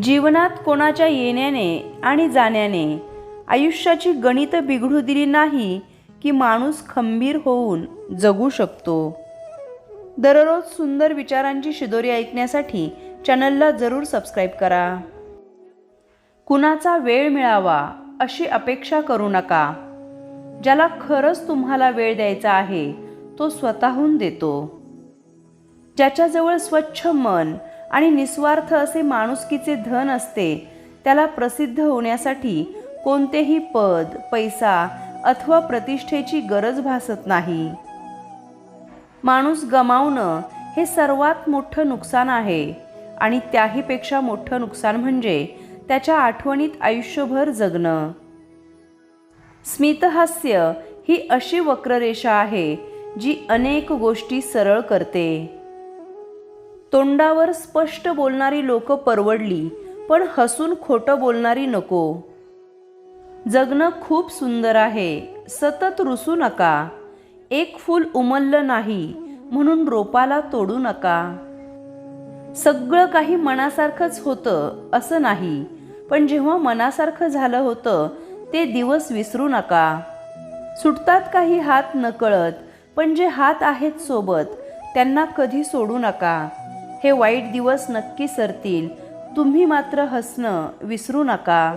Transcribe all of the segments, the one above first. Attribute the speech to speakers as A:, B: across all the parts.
A: जीवनात कोणाच्या येण्याने आणि जाण्याने आयुष्याची गणित बिघडू दिली नाही की माणूस खंबीर होऊन जगू शकतो. दररोज सुंदर विचारांची शिदोरी ऐकण्यासाठी चॅनलला जरूर सबस्क्राईब करा. कुणाचा वेळ मिळावा अशी अपेक्षा करू नका. ज्याला खरंच तुम्हाला वेळ द्यायचा आहे तो स्वतःहून देतो. ज्याच्याजवळ स्वच्छ मन आणि निस्वार्थ असे माणुसकीचे धन असते त्याला प्रसिद्ध होण्यासाठी कोणतेही पद, पैसा अथवा प्रतिष्ठेची गरज भासत नाही. माणूस गमावणं हे सर्वात मोठं नुकसान आहे आणि त्याहीपेक्षा मोठं नुकसान म्हणजे त्याच्या आठवणीत आयुष्यभर जगणं. स्मितहास्य ही अशी वक्ररेषा आहे जी अनेक गोष्टी सरळ करते. तोंडावर स्पष्ट बोलणारी लोक परवडली, पण हसून खोटं बोलणारी नको. जगणं खूप सुंदर आहे, सतत रुसू नका. एक फूल उमललं नाही म्हणून रोपाला तोडू नका. सगळं काही मनासारखंच होतं असं नाही, पण जेव्हा मनासारखं झालं होतं ते दिवस विसरू नका. सुटतात काही हात नकळत, पण जे हात आहेत सोबत त्यांना कधी सोडू नका. हे वाईट दिवस नक्की सरतील, तुम्ही मात्र हसणं विसरू नका.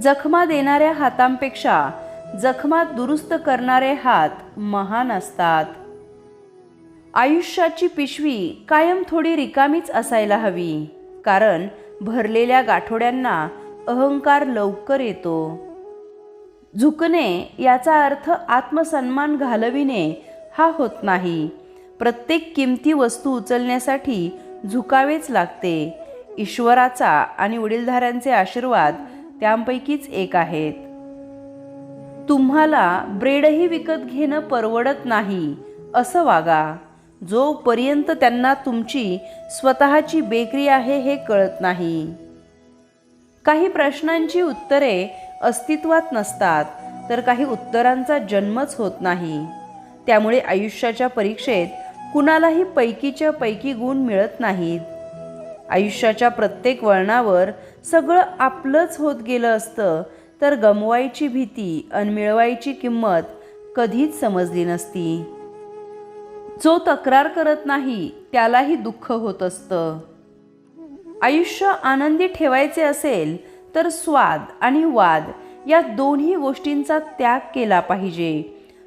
A: जखमा देणाऱ्या हातांपेक्षा जखमा दुरुस्त करणारे हात महान असतात. आयुष्याची पिशवी कायम थोडी रिकामीच असायला हवी, कारण भरलेल्या गाठोड्यांना अहंकार लवकर येतो. झुकणे याचा अर्थ आत्मसन्मान घालविणे हा होत नाही. प्रत्येक किमती वस्तू उचलण्यासाठी झुकावेच लागते. ईश्वराचा आणि वडीलधाऱ्यांचे आशीर्वाद त्यांपैकीच एक आहेत. तुम्हाला ब्रेडही विकत घेणं परवडत नाही असं वागा, जोपर्यंत त्यांना तुमची स्वतःची बेकरी आहे हे कळत नाही. काही प्रश्नांची उत्तरे अस्तित्वात नसतात, तर काही उत्तरांचा जन्मच होत नाही. त्यामुळे आयुष्याच्या परीक्षेत कुणालाही पैकीच्या पैकी गुण मिळत नाहीत. आयुष्याच्या प्रत्येक वळणावर सगळं आपलंच होत गेलं असतं तर गमवायची भीती आणि मिळवायची किंमत कधीच समजली नसती. जो तक्रार करत नाही त्यालाही दुःख होत असतं. आयुष्य आनंदी ठेवायचे असेल तर स्वाद आणि वाद या दोन्ही गोष्टींचा त्याग केला पाहिजे.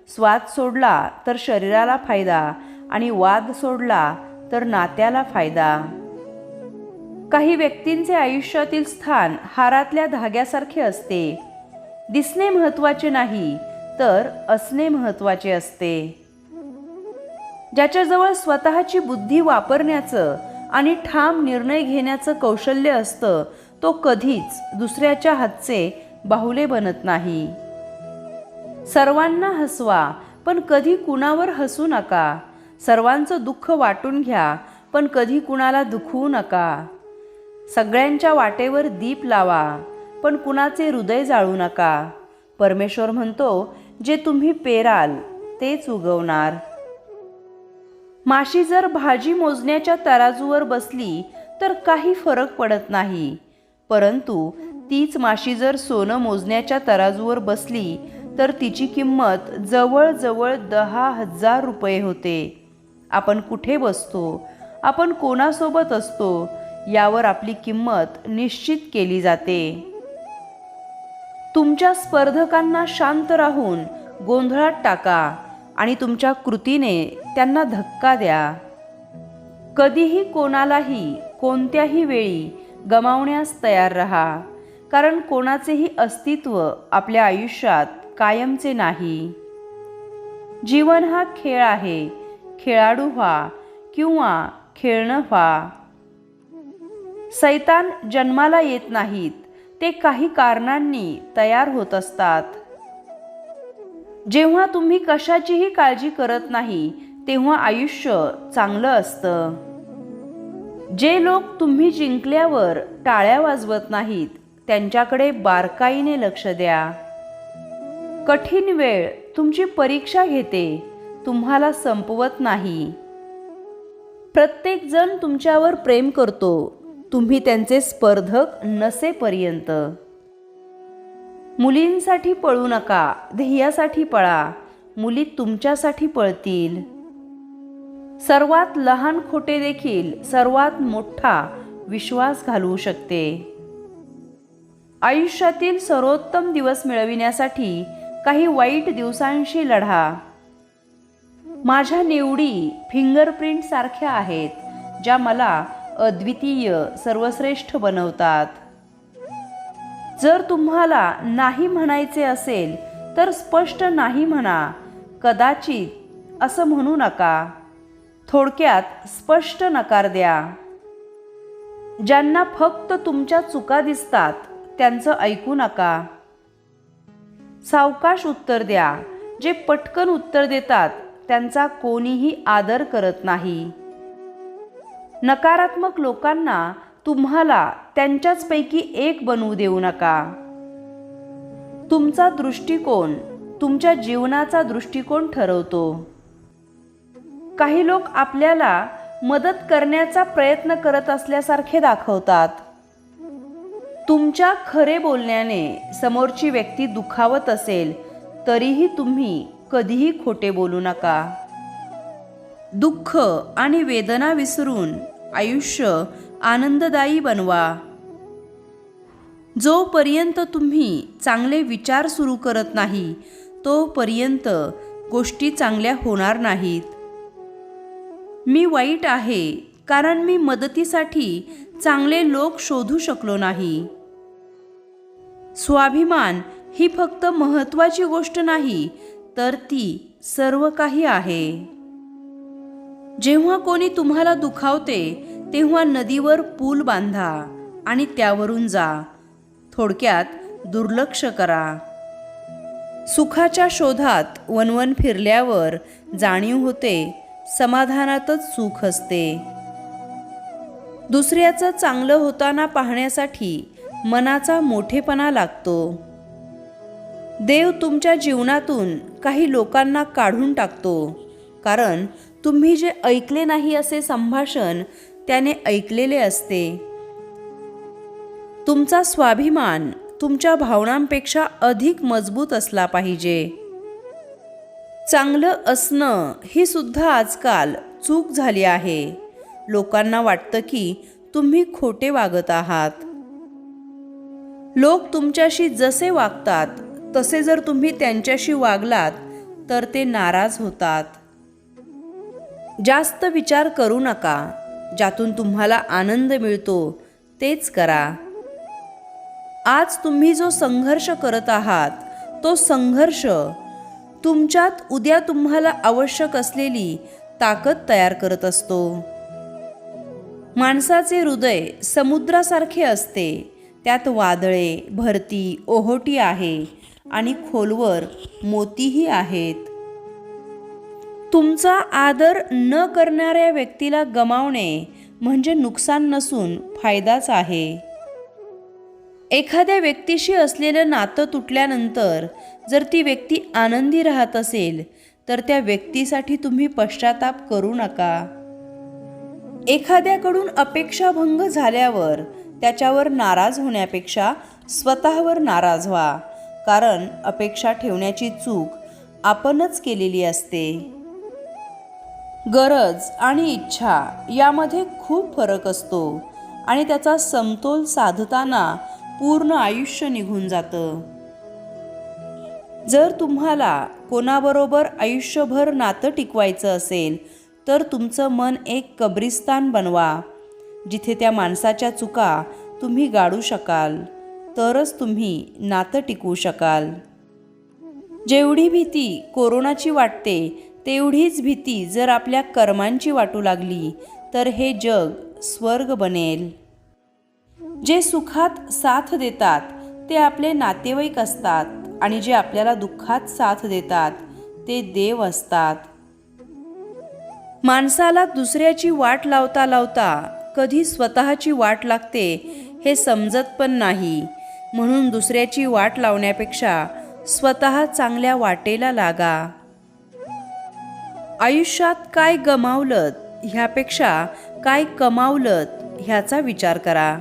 A: स्वाद सोडला तर शरीराला फायदा आणि वाद सोडला तर नात्याला फायदा. काही व्यक्तींचे आयुष्यातील स्थान हारातल्या धाग्यासारखे असते. दिसणे महत्त्वाचे नाही तर असणे महत्त्वाचे असते. ज्याच्याजवळ स्वतःची बुद्धी वापरण्याचं आणि ठाम निर्णय घेण्याचं कौशल्य असतं तो कधीच दुसऱ्याच्या हातचे बाहुले बनत नाही. सर्वांना हसवा, पण कधी कुणावर हसू नका. सर्वांचं दुःख वाटून घ्या, पण कधी कुणाला दुखवू नका. सगळ्यांच्या वाटेवर दीप लावा, पण कुणाचे हृदय जाळू नका. परमेश्वर म्हणतो, जे तुम्ही पेराल तेच उगवणार. माशी जर भाजी मोजण्याच्या तराजूवर बसली तर काही फरक पडत नाही, परंतु तीच माशी जर सोनं मोजण्याच्या तराजूवर बसली तर तिची किंमत जवळजवळ 10,000 रुपये होते. आपण कुठे बसतो, आपण कोणासोबत असतो यावर आपली किंमत निश्चित केली जाते. तुमच्या स्पर्धकांना शांत राहून गोंधळात टाका आणि तुमच्या कृतीने त्यांना धक्का द्या. कधीही कोणालाही कोणत्याही वेळी गमावण्यास तयार राहा, कारण कोणाचेही अस्तित्व आपल्या आयुष्यात कायमचे नाही. जीवन हा खेळ आहे. खेळाडू व्हा किंवा खेळणं व्हा. सैतान जन्माला येत नाहीत, ते काही कारणांनी तयार होत असतात. जेव्हा तुम्ही कशाचीही काळजी करत नाही तेव्हा आयुष्य चांगलं असतं. जे लोक तुम्ही जिंकल्यावर टाळ्या वाजवत नाहीत त्यांच्याकडे बारकाईने लक्ष द्या. कठीण वेळ तुमची परीक्षा घेते, तुम्हाला संपवत नाही. प्रत्येक जण तुमच्यावर प्रेम करतो, तुम्ही त्यांचे स्पर्धक नसेपर्यंत. मुलींसाठी पळू नका, ध्येयासाठी पळा. मुली तुमच्यासाठी पळतील. सर्वात लहान खोटे देखील सर्वात मोठा विश्वास घालवू शकते. आयुष्यातील सर्वोत्तम दिवस मिळविण्यासाठी काही वाईट दिवसांशी लढा. माझ्या निवडी फिंगरप्रिंट सारख्या आहेत, ज्या मला अद्वितीय सर्वश्रेष्ठ बनवतात. जर तुम्हाला नाही म्हणायचे असेल तर स्पष्ट नाही म्हणा. कदाचित असं म्हणू नका. थोडक्यात स्पष्ट नकार द्या. ज्यांना फक्त तुमच्या चुका दिसतात त्यांचं ऐकू नका. सावकाश उत्तर द्या. जे पटकन उत्तर देतात त्यांचा कोणीही आदर करत नाही. नकारात्मक लोकांना तुम्हाला त्यांच्याचपैकी एक बनवू देऊ नका. तुमचा दृष्टिकोन तुमच्या जीवनाचा दृष्टिकोन ठरवतो. काही लोक आपल्याला मदत करण्याचा प्रयत्न करत असल्यासारखे दाखवतात. तुमच्या खरे बोलण्याने समोरची व्यक्ती दुखावत असेल तरीही तुम्ही कधीही खोटे बोलू नका. दुःख आणि वेदना विसरून आयुष्य आनंददायी बनवा. जोपर्यंत तुम्ही चांगले विचार सुरू करत नाही तोपर्यंत गोष्टी चांगल्या होणार नाहीत. मी वाईट आहे कारण मी मदतीसाठी चांगले लोक शोधू शकलो नाही. स्वाभिमान ही फक्त महत्त्वाची गोष्ट नाही, तर ती सर्व काही आहे. जेव्हा कोणी तुम्हाला दुखावते तेव्हा नदीवर पूल बांधा आणि त्यावरून जा. थोडक्यात दुर्लक्ष करा. सुखाच्या शोधात वणवण फिरल्यावर जाणीव होते समाधानातच सुख असते. दुसऱ्याचं चांगलं होताना पाहण्यासाठी मनाचा मोठेपणा लागतो. देव तुमच्या जीवनातून काही लोकांना काढून टाकतो, कारण तुम्ही जे ऐकले नाही असे संभाषण त्याने ऐकलेले असते. तुमचा स्वाभिमान तुमच्या भावनांपेक्षा अधिक मजबूत असला पाहिजे. चांगलं असणं ही सुद्धा आजकाल चूक झाली आहे. लोकांना वाटतं की तुम्ही खोटे वागत आहात. लोक तुमच्याशी जसे वागतात तसे जर तुम्ही त्यांच्याशी वागलात तर ते नाराज होतात. जास्त विचार करू नका. ज्यातून तुम्हाला आनंद मिळतो तेच करा. आज तुम्ही जो संघर्ष करत आहात तो संघर्ष तुमच्यात उद्या तुम्हाला आवश्यक असलेली ताकद तयार करत असतो. माणसाचे हृदय समुद्रासारखे असते. त्यात वादळे, भरती, ओहोटी आहे आणि खोलवर मोतीही आहेत. तुमचा आदर न करणाऱ्या व्यक्तीला गमावणे म्हणजे नुकसान नसून फायदाच आहे. एखाद्या व्यक्तीशी असलेलं नातं तुटल्यानंतर जर ती व्यक्ती आनंदी राहत असेल तर त्या व्यक्तीसाठी तुम्ही पश्चाताप करू नका. एखाद्याकडून अपेक्षाभंग झाल्यावर त्याच्यावर नाराज होण्यापेक्षा स्वतःवर नाराज व्हा, कारण अपेक्षा ठेवण्याची चूक आपणच केलेली असते. गरज आणि इच्छा यामध्ये खूप फरक असतो आणि त्याचा समतोल साधताना पूर्ण आयुष्य निघून जातं. जर तुम्हाला कोणाबरोबर आयुष्यभर नातं टिकवायचं असेल तर तुमचं मन एक कब्रिस्तान बनवा, जिथे त्या माणसाच्या चुका तुम्ही गाडू शकाल, तरच तुम्ही नातं टिकवू शकाल. जेवढी भीती कोरोनाची वाटते तेवढीच भीती जर आपल्या कर्मांची वाटू लागली तर हे जग स्वर्ग बनेल. जे सुखात साथ देतात ते आपले नातेवाईक असतात आणि जे आपल्याला दुःखात साथ देतात ते देव असतात. माणसाला दुसऱ्याची वाट लावता लावता कधी स्वतःची वाट लागते हे समजत पण नाही. म्हणून दुसऱ्याची वाट लावण्यापेक्षा स्वतः चांगल्या वाटेला लागा. आयुष्यात काय गमावलत ह्यापेक्षा काय कमावलत ह्याचा विचार करा.